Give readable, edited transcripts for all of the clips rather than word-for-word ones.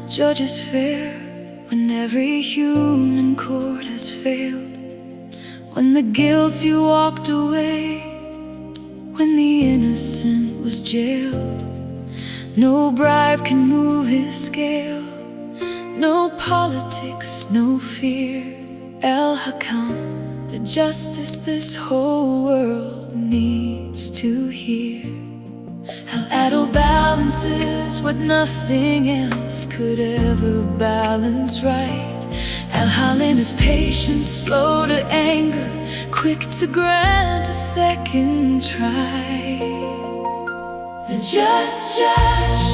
judges fair when every human court has failed, when the guilty walked away, when the innocent was jailed. No bribe can move his scale, no politics, no fear. El-Hakam, the justice this whole world needs to hear. Al-Adl balances what nothing else could ever balance right. Al-Halim is patient, slow to anger, quick to grant a second try. The just judge,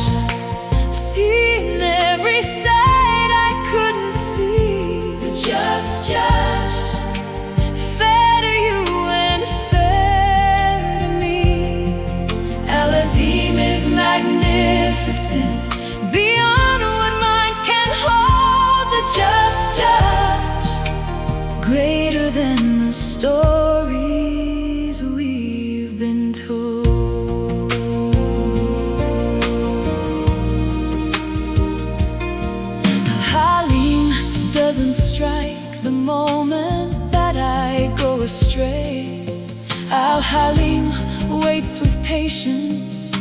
seeing every side I couldn't see. The just judge, fair to you and fair to me. Al-Azim is magnificent, beyond what minds can hold. The just judge, greater than the stories we've been told. Doesn't strike the moment that I go astray. Al-Halim waits with patience,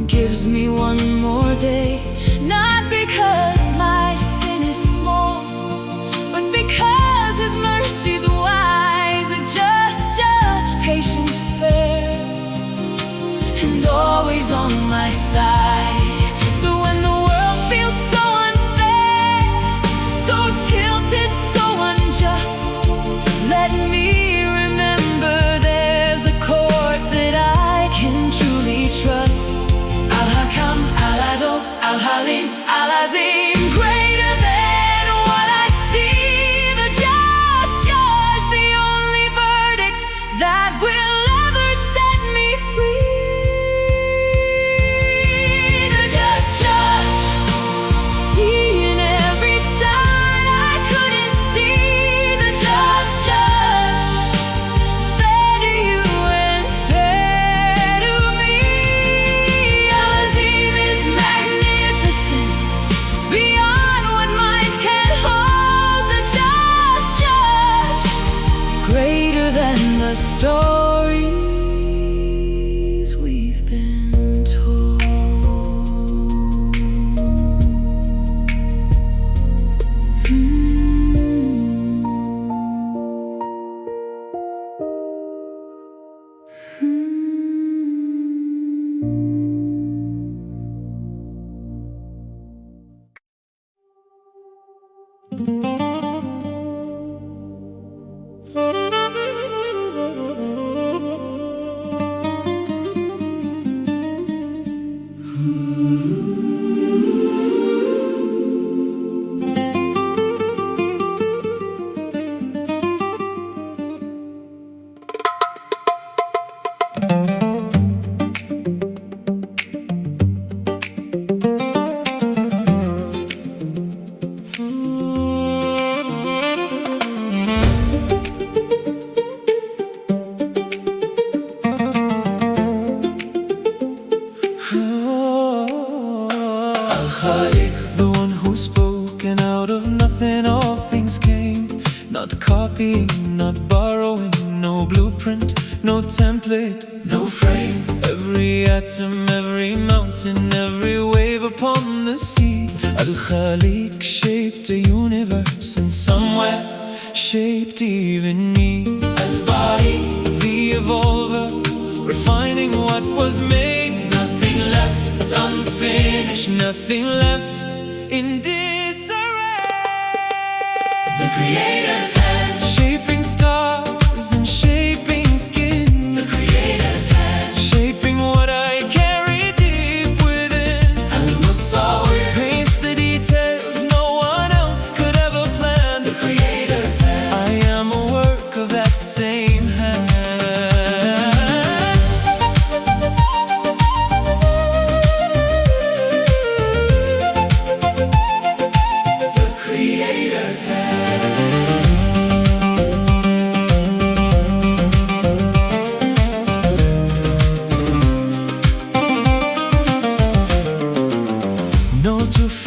gives me one more day. Not because my sin is small, but because his mercy's wide. The just judge, patient, fair, and always on my side. So when the world feels so so tilted, so unjust, let me remember there's a court that I can truly trust. Al-Hakam, Al-Adl, Al-Halim, Al-Azim, greater than what I see. The just judge, the only verdict that will ever set me free. The just judge, seeing every side the stories we've been told. The one who spoke, and out of nothing all things came. Not copying, not borrowing, no blueprint, no template, no frame. Every atom, every mountain, every wave upon the sea. Al-Khaliq shaped the universe, and somewhere shaped even me. Al-Bari, the evolver, refining what was made. Nothing left unfinished, nothing left in disarray. The Creator's hand, shaping stars and shaping skin. The Creator's hand, shaping what I carry deep within. Al-Musawwir paints the details no one else could ever plan. The Creator's hand, I am a work of that same hand.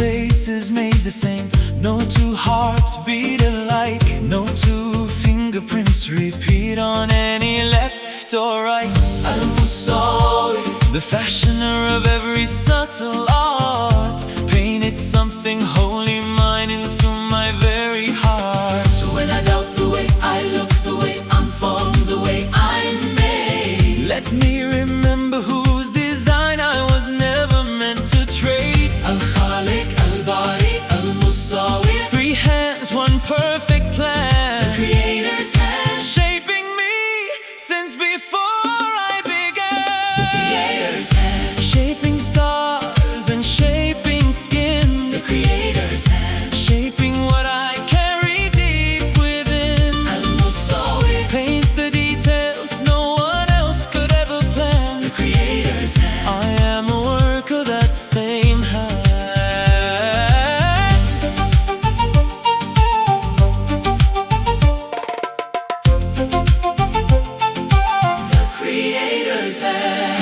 places made the same. No two hearts beat alike. No two fingerprints repeat on any left or right. Al-Musawi, the fashioner of every subtle art, painted something wholly mine into my very heart. So when I doubt the way I look, the way I'm formed, the way I'm made, let me remember whose design I was never meant to trade. Al-Khaliq, Al-Bari, Al-Musawi, three hands, one perfect plan. The Creator's hand, shaping me since before I began. The Creator's hand, shaping stars and shaping skin. The Creator's hand, shaping what I carry deep within. Al-Musawi, paints the details no one else could ever plan. The Creator's hand, I am a work of that same hand. The Creator's hand.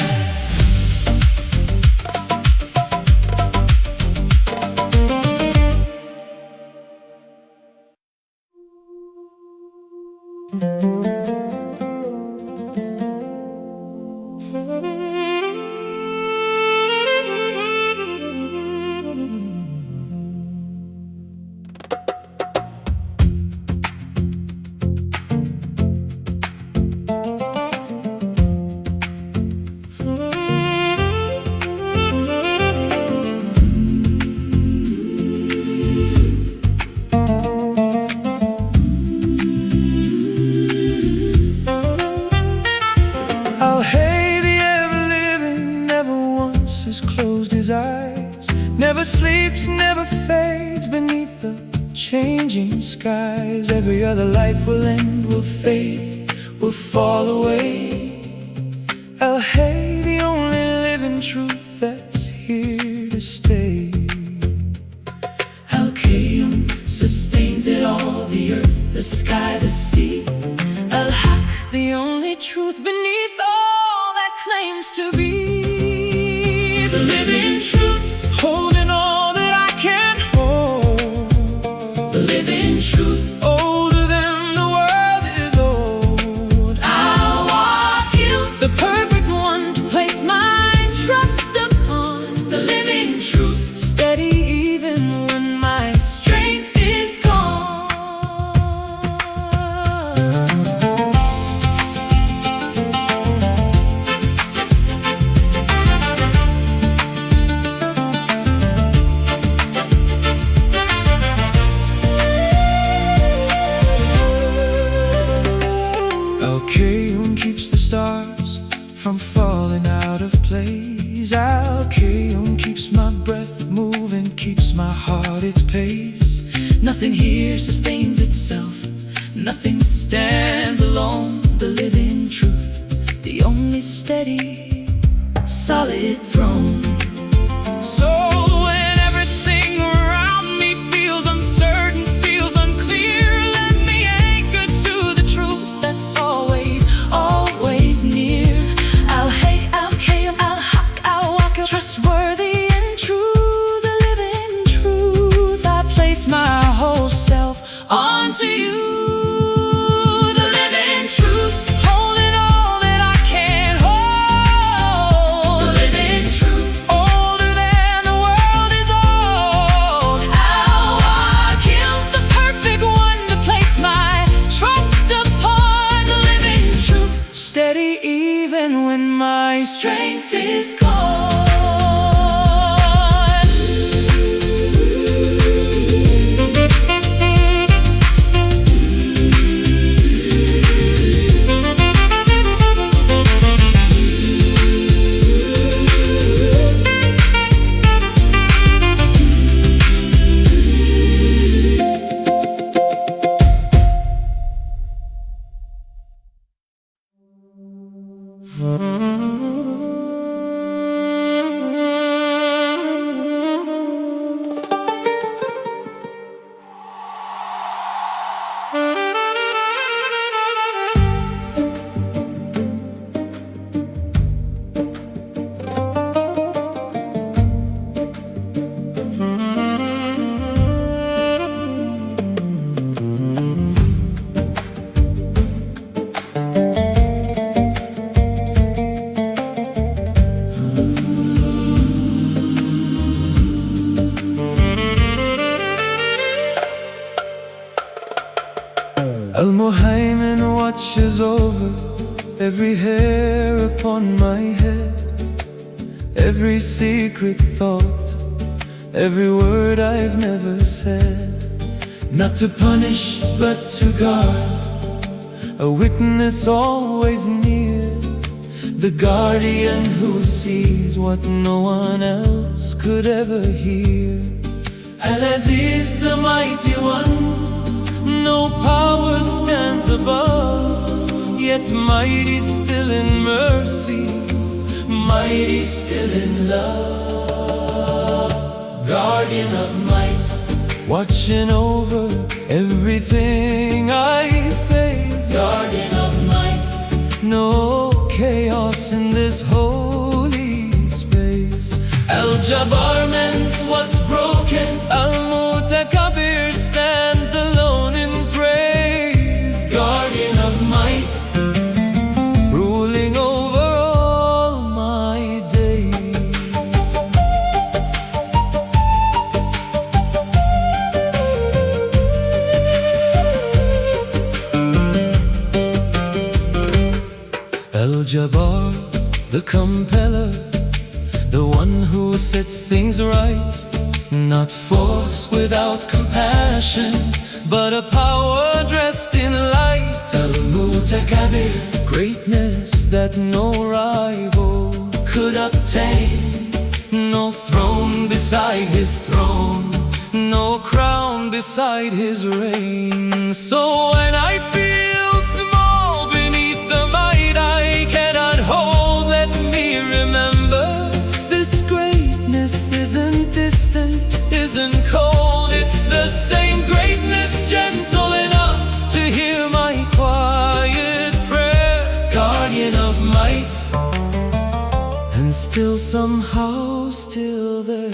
Al-Hay, the ever-living, never once has closed his eyes, never sleeps, never fades beneath the changing skies. Every other life will end, will fade, will fall away. Al-Hay, the only living truth that's here to stay. Al-Qayyum sustains it all, the earth, the sky, the sea. Al-Haq, the only truth beneath all that claims to be. The living truth, Holding all that I can hold. the living truth. Older than the world is old. Al-Wakil, the perfect one to place my trust upon. The living truth, steady even when my strength is gone. Al-Qayyum keeps the stars from falling out of place. Al-Qayyum keeps my breath moving, keeps my heart its pace. Nothing here sustains itself, nothing stands alone. The living truth, the only steady, solid throne. So when everything around me feels uncertain, feels unclear, let me anchor to the truth That's always, always near. Al-Hay, Al-Qayyum, Al-Haq, Al-Wakil, trustworthy and true. The living truth, I place my whole self onto you. The living truth, holding all that I can hold. The living truth, older than the world is old. Al-Wakil, the perfect one to place my trust upon. The living truth, steady even when my strength is gone. Al-Muhaymin watches over every hair upon my head, every secret thought, every word I've never said. Not to punish, but to guard, a witness always near, the guardian who sees what no one else could ever hear. Al-Aziz, the mighty one, no power stands above, yet mighty still in mercy, mighty still in love. Guardian of might, watching over everything I face. Guardian of might, no chaos in this holy space. Al-Jabbar mends what's broken, Al-Mutakabir stands alone in praise. Guardian of might, ruling over all my days. Al-Jabbar, the compeller, the one who sets things right, not force without compassion, but a power dressed in light. Al-Mutakabir, greatness that no rival could obtain, no throne beside his throne, no crown beside his reign. So when I feel small beneath the might I cannot hold, let me remember this greatness isn't distant, isn't cold. It's the same greatness, gentle enough to hear my quiet prayer. Guardian of might, and still somehow still there.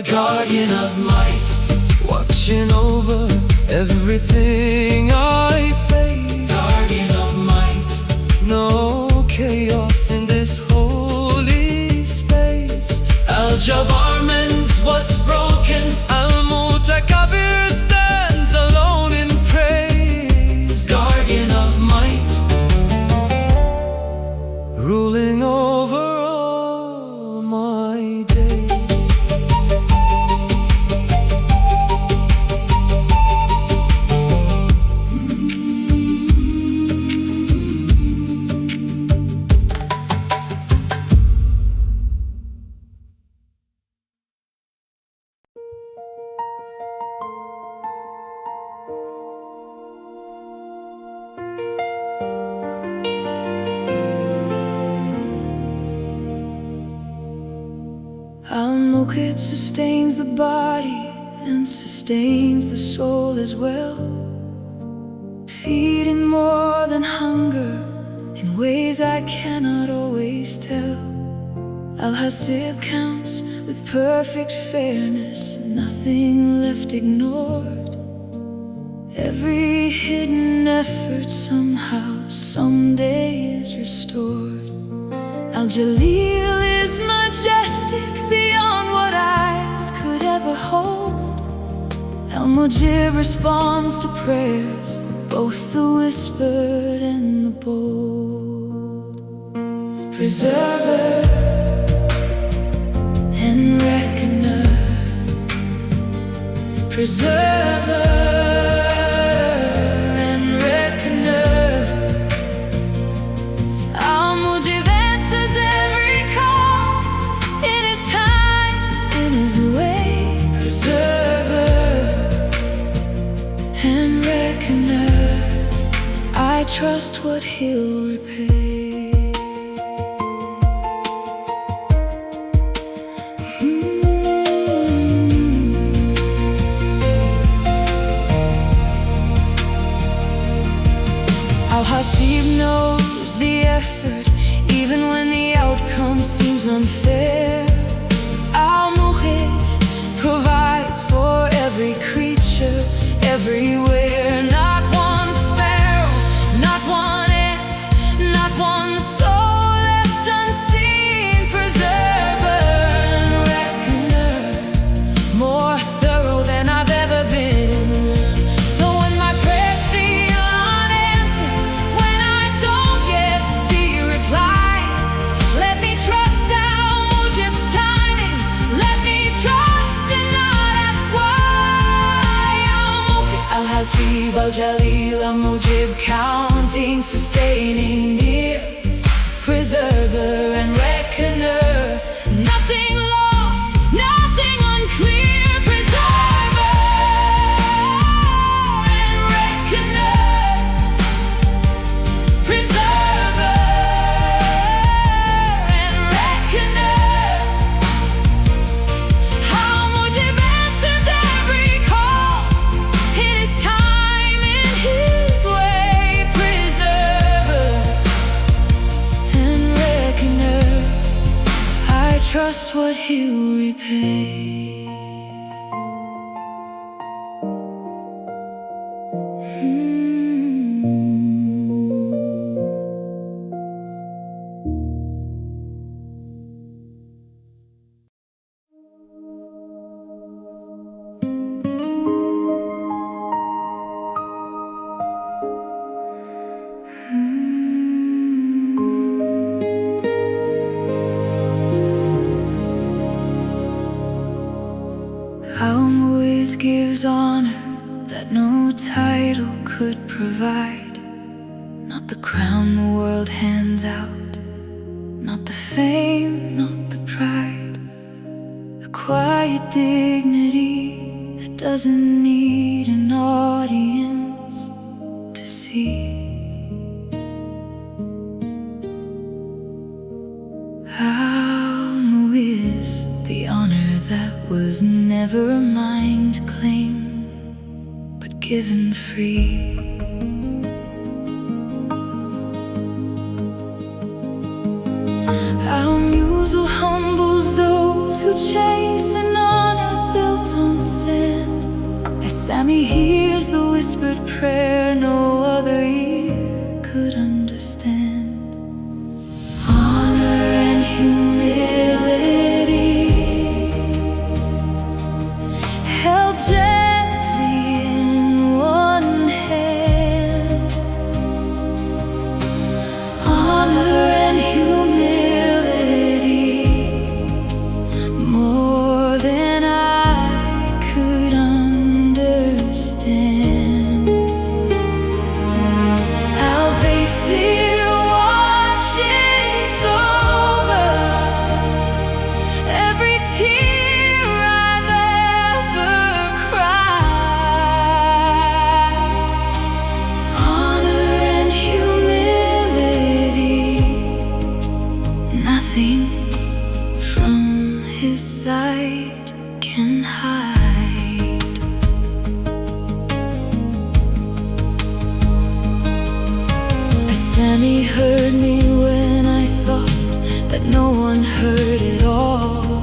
Guardian of might, watching over everything I face. Guardian of might, no chaos in this holy space. Al-Jabbar mends what's broken, Al-Mutakabir stands alone in praise. Guardian of might, ruling over all my days. Al-Muqit sustains the body and sustains the soul as well, feeding more than hunger in ways I cannot always tell. Al-Hasib counts with perfect fairness, nothing left ignored. Every hidden effort somehow, someday is restored. Al-Jalil is majestic beyond what eyes could ever hold. Al-Mujib responds to prayers, both the whispered and the bold. Preserver and reckoner, preserver and reckoner. Al-Mujib answers every call in his time, in his way. Preserver and reckoner, I trust what he'll repay. Al-Hasib knows the effort, even when the outcome seems unfair. Al-Muqit provides for every creature, everywhere. Not one sparrow, not one ant, not one soul left unseen. Preserver and reckoner, more thorough than I've ever been. So when my Nasib al-Jalil al-Mujib, counting, sustaining, near, preserver and reckoner, nothing lost, nothing unclear, preserver and reckoner, preserver and reckoner. How Mujib answers every call in his time, in his way, preserver and reckoner. I trust what he'll repay. How Muiz gives honor that no title could provide, not the crown the world hands out, not the fame, not the pride, a quiet dignity that doesn't need an audience to see. How Muiz, the honor that was never mine to claim, but given free. How Musil humbles those who chase an honor built on sand, as Sammy hears the whispered prayer no other ear could understand. Honor and humility held gently in one hand. Honor and humility, more than I could understand. Al-Basir watches over every tear I've ever cried. Honor and humility, nothing from his sight can hide. Sammy heard me when I thought that no one heard at all.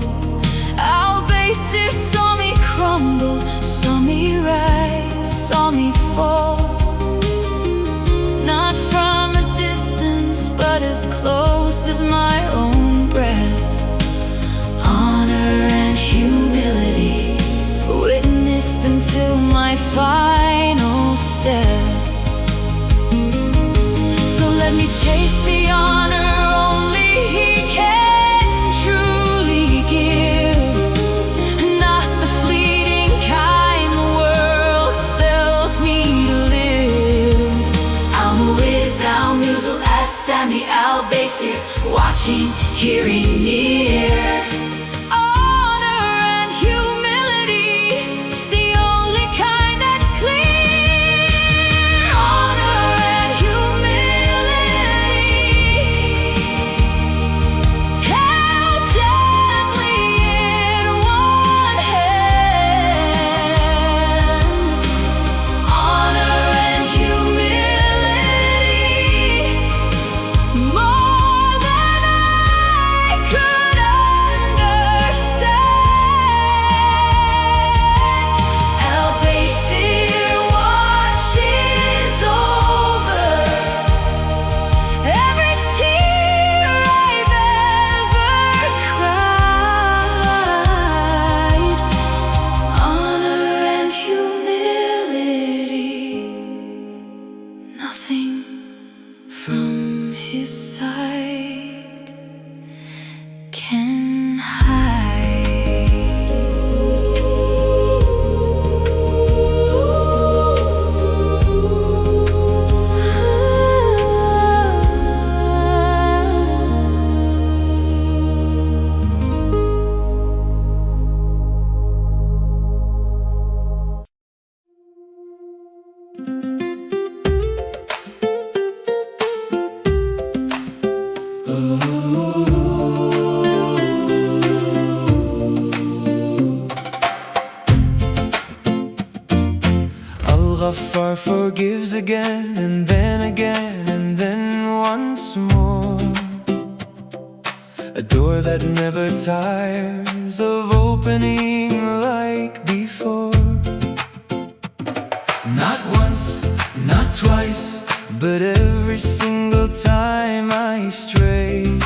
Al-Basir saw me crumble, saw me rise, saw me fall. Not from a distance, but as close as my own breath. Honor and humility witnessed until my final step. So let me chase the honor only he can truly give, not the fleeting kind the world sells me to live. Al-Muiz, Al-Musil, As-Sami, Al-Basir, watching, hearing near. Honor and humility, the only kind that's clear. Honor and humility held gently in one hand. Honor and humility, more than I could Al-Ghaffar forgives again and then once more. A door that never tires of opening like before. Not once, not twice, but every single time I stray.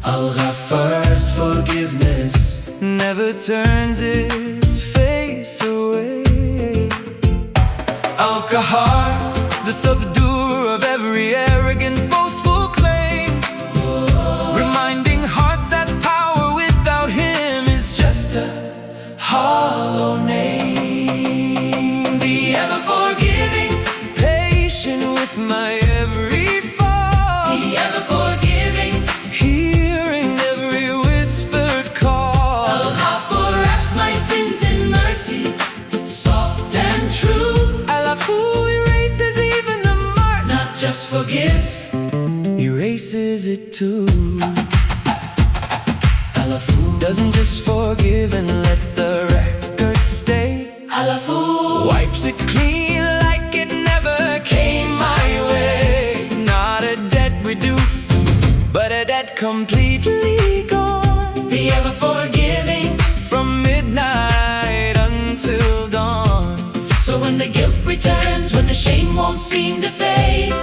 Al-Ghaffar's forgiveness never turns its face away. Al-Qahar, the subduer of every arrogant, boastful claim, reminding hearts that power without him is just a hollow name. The ever-forgiving, patient with my every fall. The ever-forgiving, hearing every whispered call. Al-Ghaffar wraps my sins in mercy, soft and true. Al-Afu erases even the mark, not just forgives, erases it too. Al-Afu doesn't just forgive and let the record stay. Al-Afu wipes it clean like it never came my way. Not a debt reduced, but a debt completely gone. The ever-forgiving, from midnight until dawn. So when the guilt returns, when the shame won't seem to fade,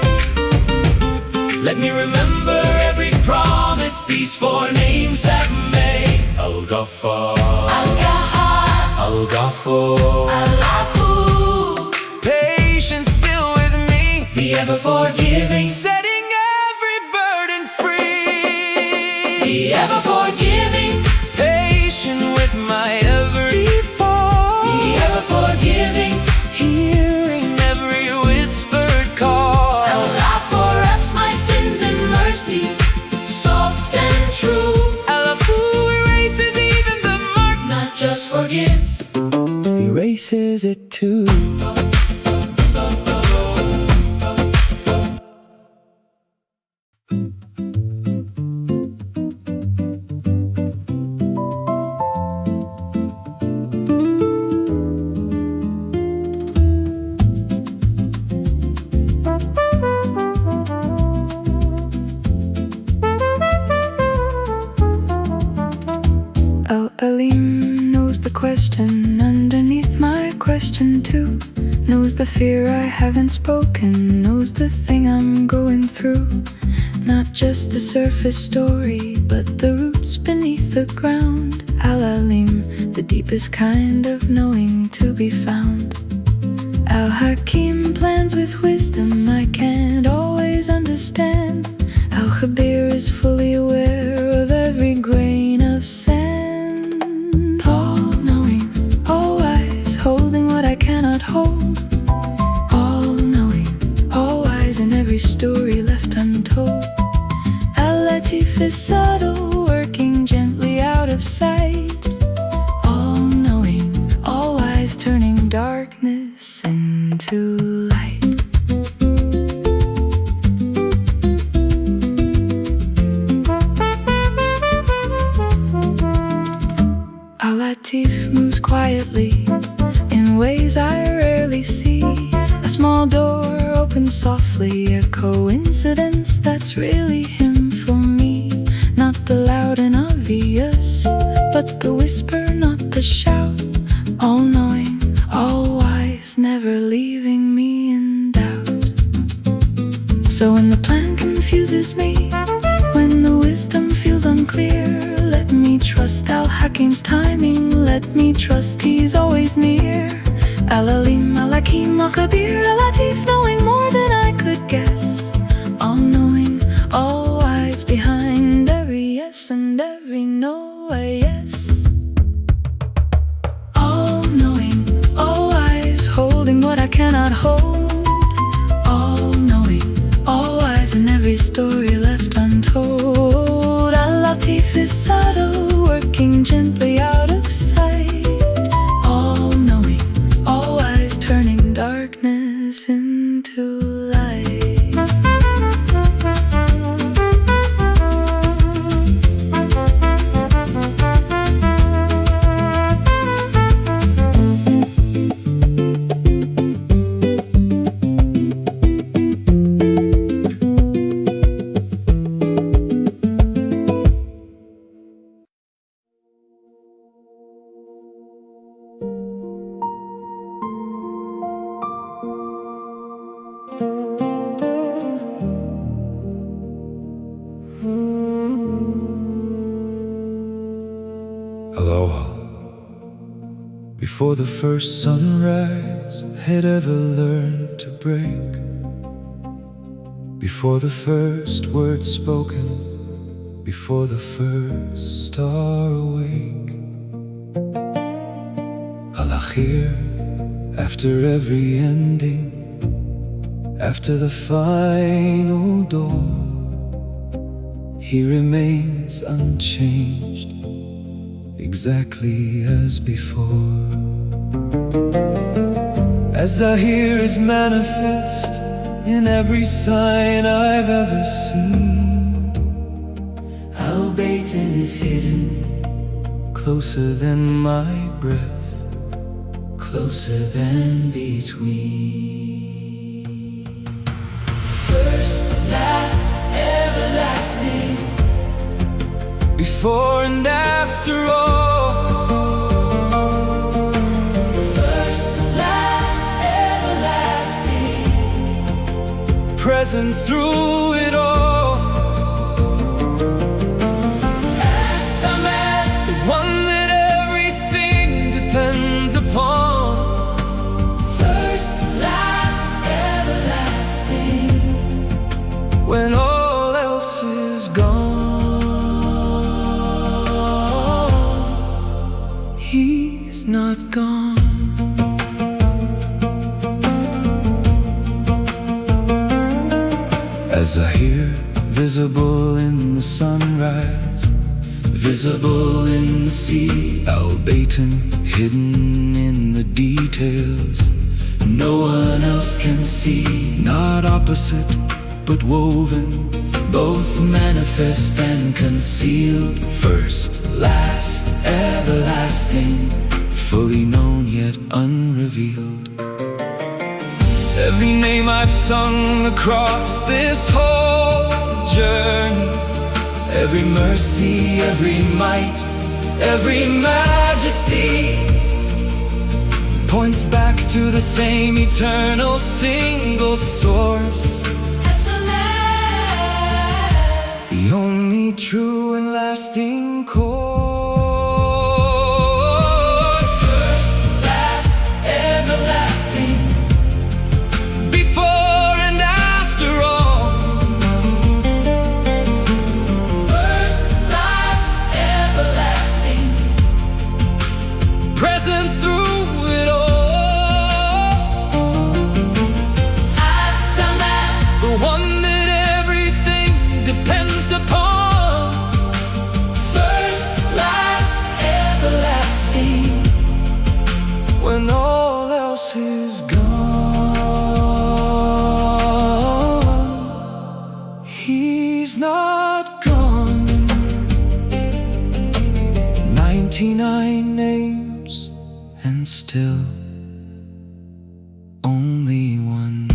let me remember every promise these four names have made. Al-Ghaffar, Al-Qahar, Al-Ghaffar, Al-Afu, patient still with me, the ever-forgiving, setting every burden free. The ever-forgiving, patient with my every fall. The ever-forgiving, hearing every whispered call. Al-Ghaffar wraps my sins in mercy, soft and true. Al-Afu erases even the mark, not just forgives, erases it too. Al-Alim knows the question underneath my question too. Knows the fear I haven't spoken, knows the thing I'm going through. Not just the surface story, but the roots beneath the ground. Al-Alim, the deepest kind of knowing to be found. Al-Hakim plans with wisdom I can't always understand. Al-Khabir is fully aware of every grain of sand. All-knowing, all-wise, holding what I cannot hold. All-knowing, all-wise in every story left untold. Al-Latif is subtle, working gently out of sight. All-knowing, all-wise, turning darkness into light. Al-Latif moves quietly in ways I rarely see. A small door opens softly, a coincidence that's really him for me. Not the loud and obvious, but the whisper, not the shout. All-knowing, all-wise, never leaving me in doubt. So when the plan confuses me, when the wisdom feels unclear, let me trust Al-Hakim's timing, let me trust he's always near. Al-Alim, Al-Hakim, Al-Khabir, Al-Latif, knowing more than I could guess. All-knowing, all-wise, behind every yes and every no, a yes. All-knowing, all-wise, holding what I cannot hold. All-knowing, all-wise in every story left untold. Al-Latif is subtle, working gently out of sight. All-knowing, all-wise, turning darkness into light. before the first sunrise had ever learned to break, before the first word spoken, before the first star awake. Al-Akhir, after every ending, after the final door, he remains unchanged, exactly as before. As Zahir is manifest in every sign I've ever seen, Al-Baytin is hidden, closer than my breath, closer than between. First, last, everlasting, before and after all. First, last, everlasting, present through it all. As-Samad, the one that everything depends upon. First, last, everlasting, when all else is gone, he's not gone. As Zahir, visible in the sunrise, visible in the sea, Al-Baytin, hidden in the details no one else can see. Not opposite, but woven, both manifest and concealed. First, last, everlasting, fully known yet unrevealed. Every name I've sung across this whole journey, every mercy, every might, every majesty, points back to the same eternal single source. The only true and lasting core. First, last, everlasting, before and after all. First, last, everlasting, present through it all. As-Samad, the one that everything depends upon. First, last, everlasting, when all else is gone, he's not gone. 99 names and still only one.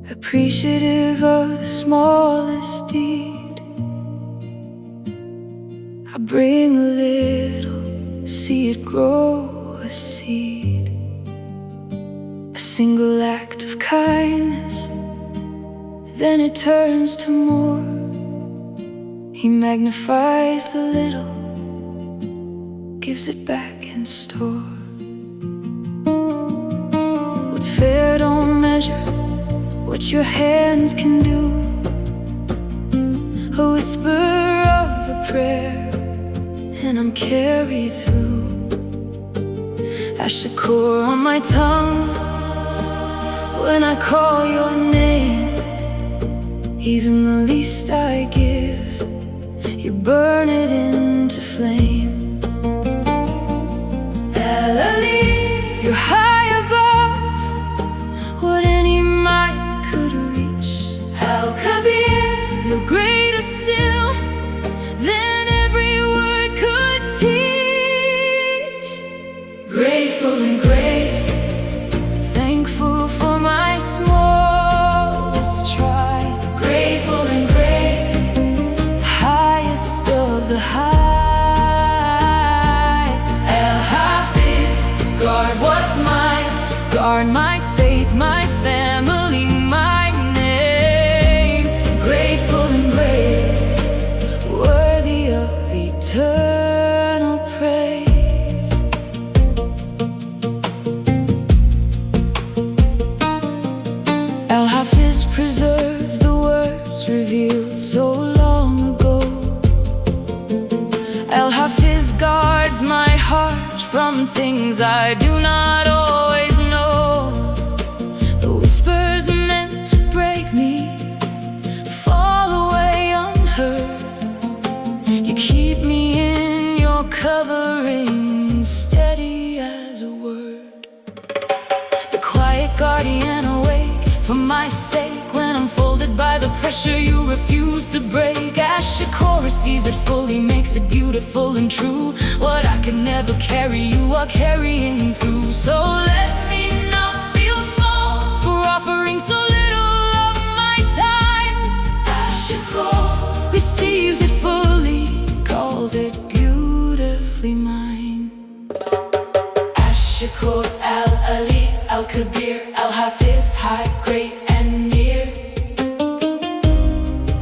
Appreciative of the smallest deed, I bring a little, see it grow a seed. A single act of kindness, then it turns to more. He magnifies the little, gives it back in store. What's fair don't measure what your hands can do. A whisper of a prayer, and I'm carried through. Ashkur on my tongue when I call your name. Even the least I give, you burn it into flame. Al-Ali, you're high above what any mind could reach. Al-Kabir, you're built so long ago. Al-Hafiz guards my heart from things I do not always know. The whispers meant to break me fall away unheard. You keep me in your covering, steady as a word. The quiet guardian awake for my sake. When I'm folded by the pressure you refuse to break. As Shakora sees it fully, makes it beautiful and true. What I could never carry, you are carrying through. So let me not feel small for offering so little of my time. As Shakora receives it fully, calls it beautifully mine. As Shakora, Al-Ali, Al-Kabir, Al-Hafiz, high, great and near,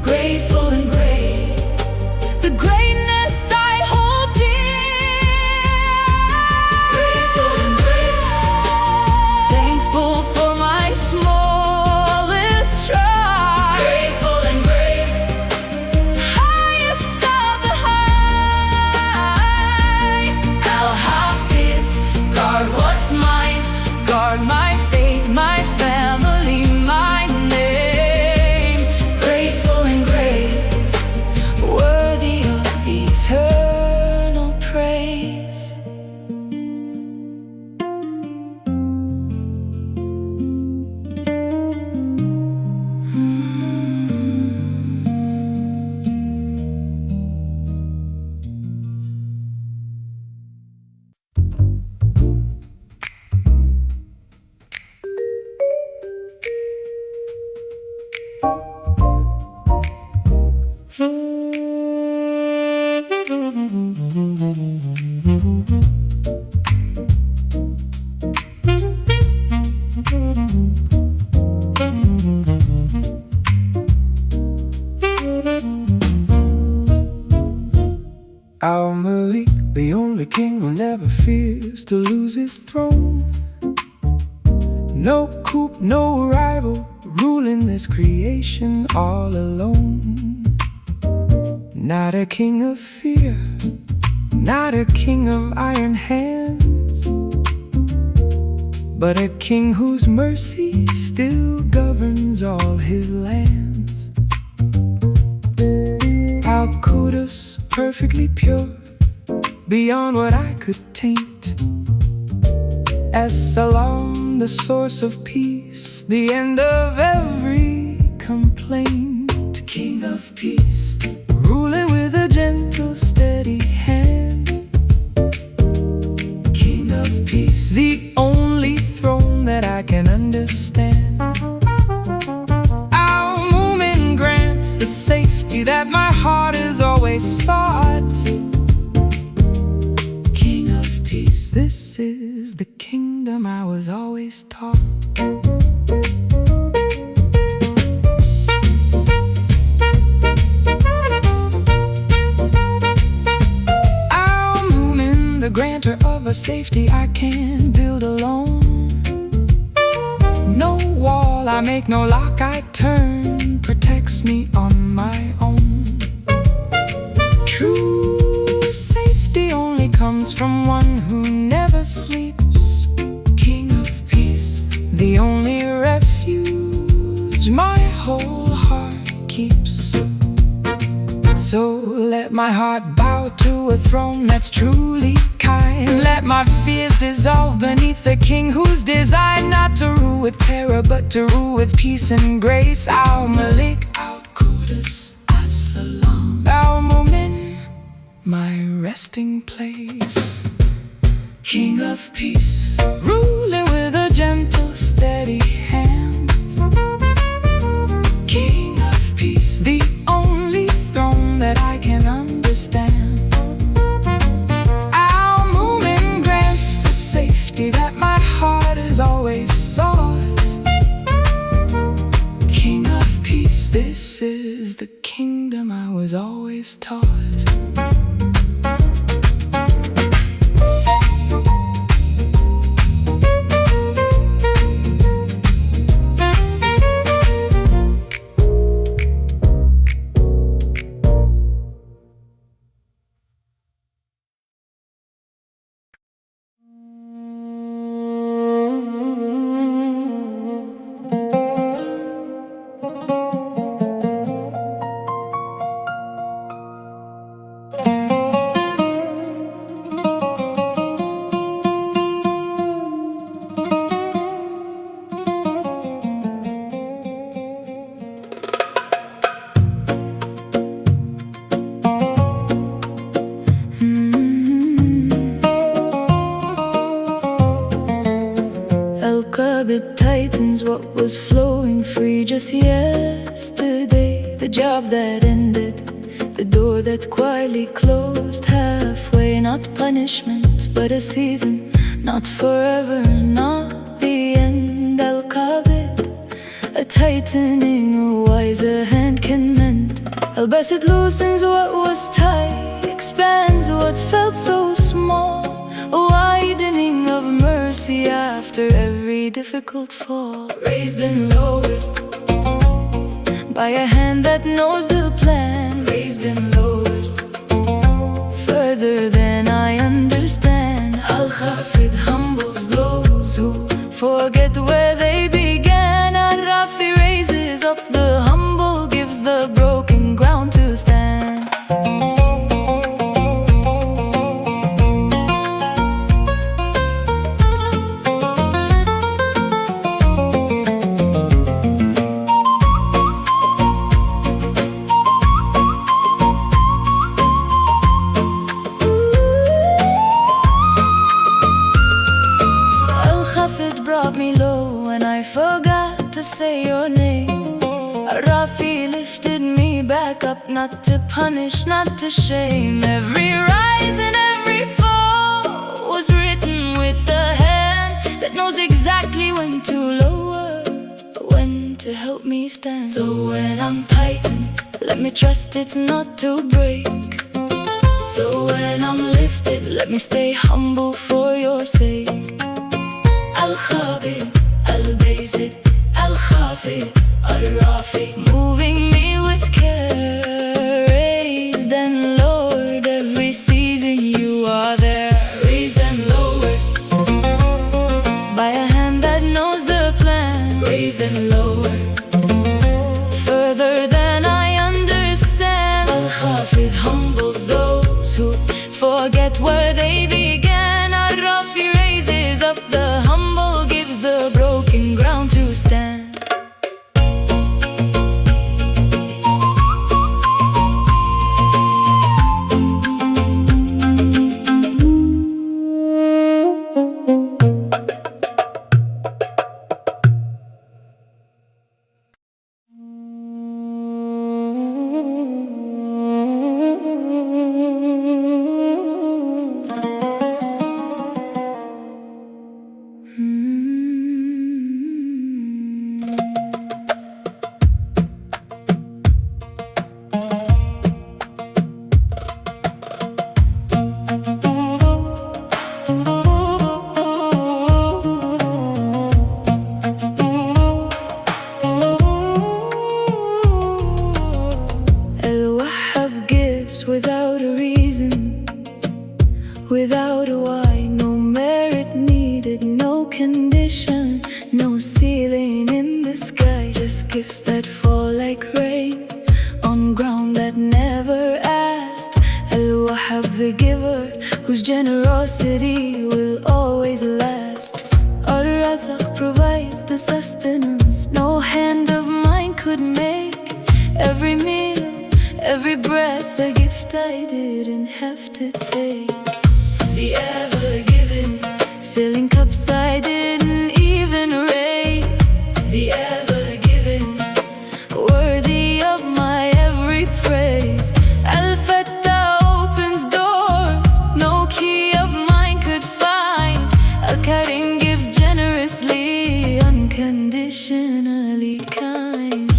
grateful and great, the greatness I hold dear. Grateful and great, thankful for my smallest try. Grateful and great, highest of the high. Al-Hafiz, guard what's mine, guard my faith, my family, my name. Grateful and great, worthy of eternal praise. Al-Malik, the only king who never fears to lose his throne. No coup, no rival, ruling this creation all alone. Not a king of fear, not a king of iron hands, but a king whose mercy still governs all his lands. Al-Qudus, perfectly pure, beyond what I could taint. As-Salam, the source of peace, the end of every complaint. King of peace, ruling with a gentle, steady hand. King of peace, the only throne that I can understand. Our movement grants the safety that my heart has always sought. King of peace, this is the kingdom I was always taught. Al-Mumin, the grantor of a safety I can't build alone. No wall I make, no lock I turn, protects me on my own. True safety only comes from one who never sleeps. King of peace, the only refuge my whole heart keeps. So let my heart bow to a throne that's truly kind. Let my fears dissolve beneath the king who's designed not to rule with terror but to rule with peace and grace. Al-Malik, Al-Qudus, As-Salam, Al-Mumin, my resting place. King of peace, ruling with a gentle, steady hand. King of peace, the only throne that I can understand. Al-Mumin grants the safety that my heart has always sought. King of peace, this is the kingdom I was always taught. it tightens what was flowing free just yesterday. The job that ended, the door that quietly closed halfway. Not punishment, but a season, not forever, not the end. Al-Qabid, a tightening a wiser hand can mend. Al-Basit loosens what was tight, expands what felt so small. A widening of mercy after every difficult fall. Raised and lowered by a hand that knows the plan. Raised and lowered further than I understand. Al-Khafid humbles those who forget where they began. Al-Rafi raises up the humble, gives the broken ground to stand. Al-Khafid brought me low and I forgot to say your name. Rafi lifted me back up, not to punish, not to shame. Every rise and every fall was written with a hand that knows exactly when to lower, when to help me stand. So when I'm tightened, let me trust it's not to break. So when I'm lifted, let me stay humble for your sake. Al-Khabid, Al-Basit, Al-Khafid, Al-Rafi, moving me with care. Raised and lowered, every season you are there. Raised and lowered by a hand that knows the plan. Raised and lowered further than I understand. Al-Khafid humbles those who forget where they began. Al-Rafi raises up the humble, gives the broken ground to stand. Without a reason, without a why, no merit needed, no condition, no ceiling in the sky. Just gifts that fall like rain on ground that never asked. Al-Wahhab, the giver, whose generosity will always last. Ar-Razaq provides the sustenance no hand of mine could make. Every meal, every breath, a gift I didn't have to take. The ever-given, filling cups I didn't even raise. The ever-given, worthy of my every praise. Al-Fattah opens doors no key of mine could find. Al-Karim gives generously, unconditionally kind.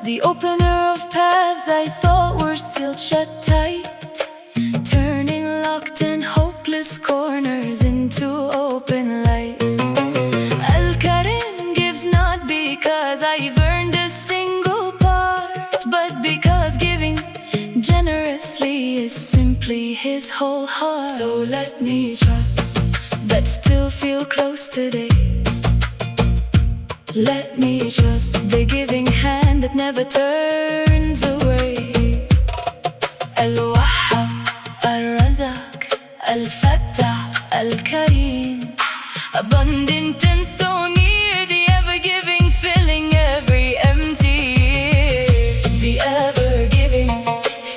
The opener of paths I thought were sealed shut tight, turning locked and hopeless corners into open light. Al-Karim gives not because I've earned a single part, but because giving generously is simply his whole heart. So let me trust that still feel close today. Let me trust the giving hand that never turns away. abundant and so near, the ever-giving, filling every empty. The ever-giving,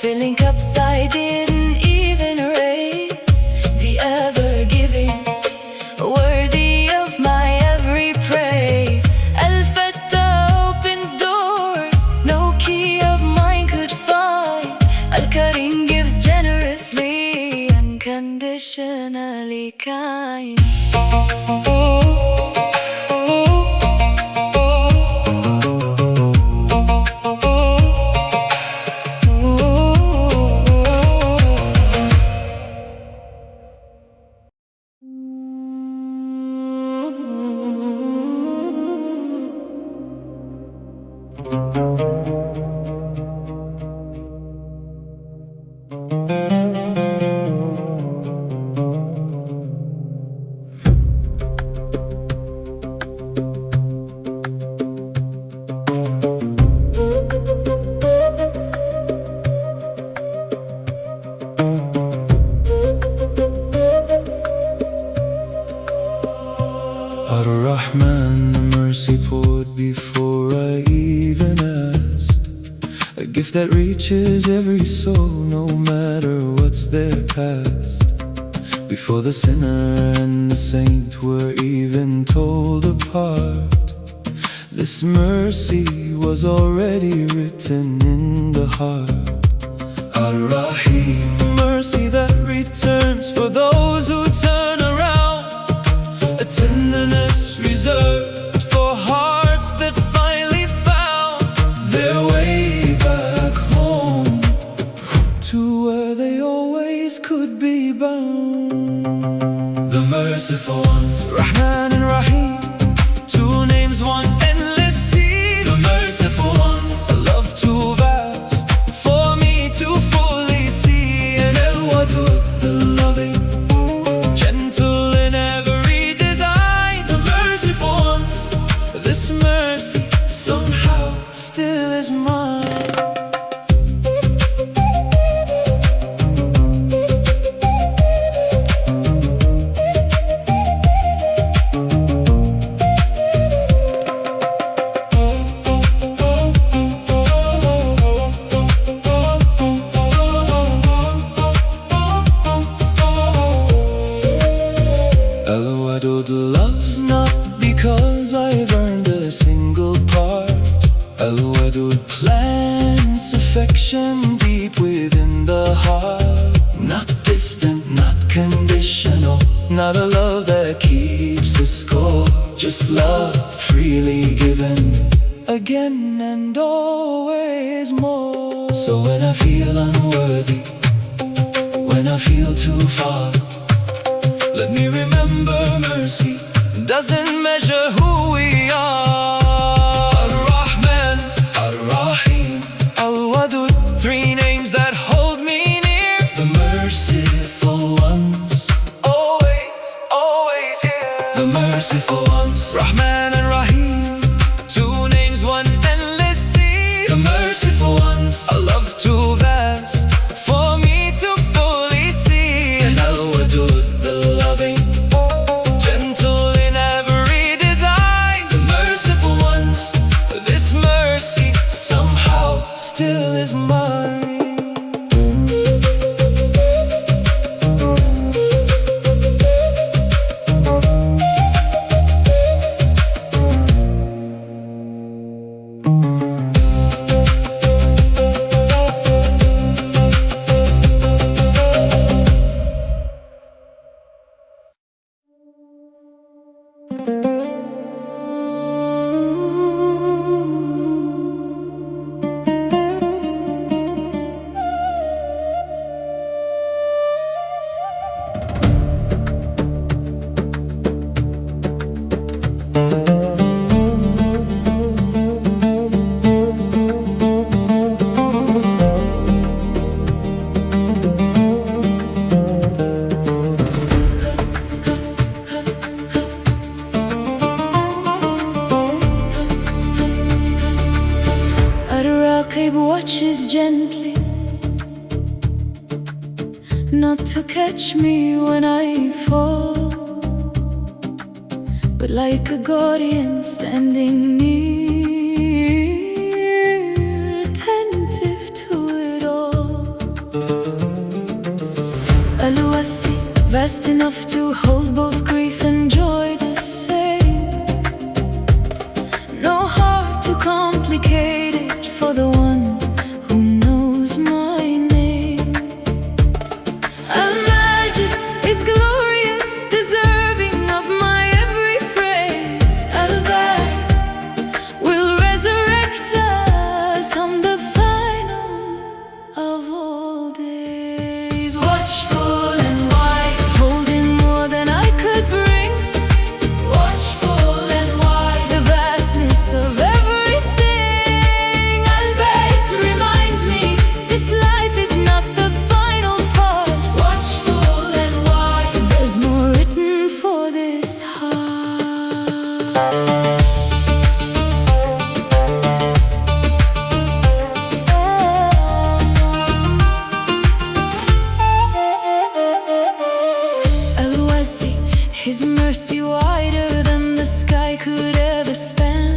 filling cups I didn't even raise. The ever-giving, worthy of my every praise. Al-Fattah opens doors no key of mine could find. Al-Karim gives generously, unconditionally kind. Ar-Rahman, the mercy poured before I even asked. A gift that reaches every soul, no matter what's their past. Before the sinner and the saint were even told apart, this mercy was already written in the heart. Ar-Rahim, mercy that returns for those who turn around. A tenderness reserved for hearts that finally found their way back home, to where they always could be bound. The merciful ones, Rahman and Rahim, two names, one endless sea. The merciful ones, a love too vast for me to fully see. And Al-Wadud, the loving, gentle in every design. The merciful ones, this mercy somehow still is mine. Al-Wadud loves not because I've earned a single part. Al-Wadud plants affection deep within the heart. Not distant, not conditional, not a love that keeps a score. Just love freely given, again and always more. So when I feel unworthy, when I feel too far, let me remember mercy doesn't measure who we are. Ar-Rahman, Ar-Rahim, Al-Wadud, three names that hold me near. The merciful ones, always, always here. The merciful ones, Rahman and Rahim, two names, one endless sea. The merciful ones, a love too vast for me to fully see. And Al-Wadud, the loving, gentle in every design. The merciful ones, this mercy somehow still is mine. Watches gently, not to catch me when I fall. but like a guardian standing near, attentive to it all. Al-Wasi, vast enough to hold both grief and joy the same. No heart too complicated for the one who knows my name. Al-Majid is glorious, deserving of my every praise. Al-Bari will resurrect us on the final of all days. Watchful and wide, holding more than I could bring. Watchful and wide, the vastness of everything. Al-Bayt reminds me this life is not the final part. Watchful and wide, there's more written for this heart. Al-Wasi, his mercy wider than the sky could ever span.